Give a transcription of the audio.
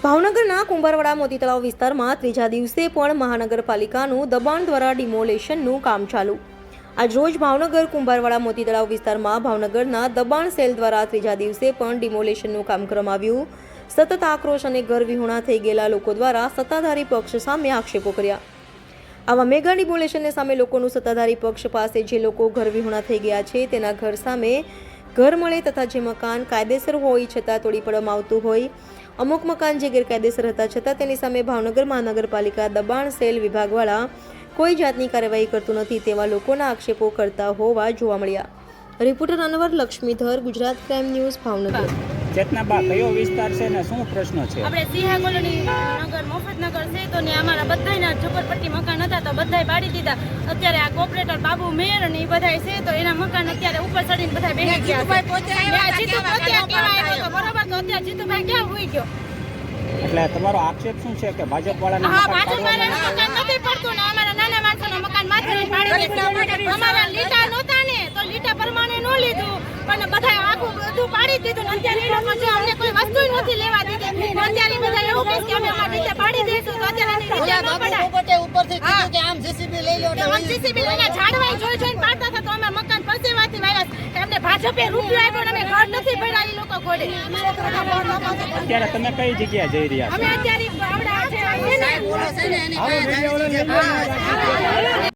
ભાવનગરના કુંભારવાડા મોતી તળાવ વિસ્તારમાં ત્રીજા દિવસે પણ મહાનગરપાલિકાનું દબાણ દ્વારા ડિમોલેશનનું કામ ચાલુ. આજ રોજ ભાવનગર કુંભારવાડા મોતી તળાવ વિસ્તારમાં ભાવનગરના દબાણ સેલ દ્વારા ત્રીજા દિવસે પણ ડિમોલેશનનું કામ કરવામાં આવ્યું. સતત આક્રોશ અને ઘર વિહોણા થઈ ગયેલા લોકો દ્વારા સત્તાધારી પક્ષ સામે આક્ષેપો કર્યા. આવા મેગા ડિમોલેશનને સામે લોકોનું સત્તાધારી પક્ષ પાસે જે લોકો ઘર વિહોણા થઈ ગયા છે તેના ઘર સામે ઘર મળે તથા જે મકાન કાયદેસર હોય છતાં તોડી પાડવામાં આવતું હોય, અમુક મકાન જે ગેરકાયદેસર હતા છતાં તેની સામે ભાવનગર મહાનગરપાલિકા દબાણ સેલ વિભાગવાળા કોઈ જાતની કાર્યવાહી કરતું નથી તેવા લોકોના આક્ષેપો કરતા હોવા જોવા મળ્યા. Reporter Anwar Laxmidhar, Gujarat crime news, Bhavnagar. Chetnaba, કયો વિસ્તાર છે ને શું પ્રશ્ન છે? આપણે સિંહા કોલોની નગર મફતનગર છે તો ને અમારા બધાયના ઝુંપડપટ્ટી મકાન હતા તો બધાય પાડી દીધા. અત્યારે આ કોર્પોરેટર બાબુ મેયર અને એ બધાય છે તો એના મકાન અત્યારે ઉપર ચડીને બધા બેસી ગયા છે. જીતુભાઈ કેવા આવ્યો તો બરોબર, તો અત્યારે જીતુભાઈ ક્યાં હોઈ ગયો? એટલે તમારો આક્ષેપ શું છે કે ભાજપ વાળાના મકાન નથી પડતું ને અમારા નાના માણસોનો મકાન માથે પાડી દીધું. અમારા લીટા નહોતા ને તો લીટા પ્રમાણે ન લીધું પણ બધા આખું બધું પાડી દીધું. અત્યારે એ લોકો જો અમને કોઈ વસ્તુ નથી લેવા દીધી. અત્યારે બધા એવું કહે કે અમે અમારી રીતે પાડી દઈશું તો અત્યારે લીટા ન પડાય. ઉપરથી કીધું કે આમ જીસીબી લઈ લો તો આમ જીસીબી લઈને ઝાડવાઈ જોઈને પાડતા હતા તો અમારા મકાન પરસેવાથી વાયસ એમને ભાજપે રૂપિયો આપ્યો અને અમે ઘર નથી ભર્યા એ લોકો ઘોડે. અત્યારે તમે કઈ જગ્યાએ જઈ રહ્યા છો? અમે અત્યારે આવડા છે સાહેબ બોલો છે ને એની પાસે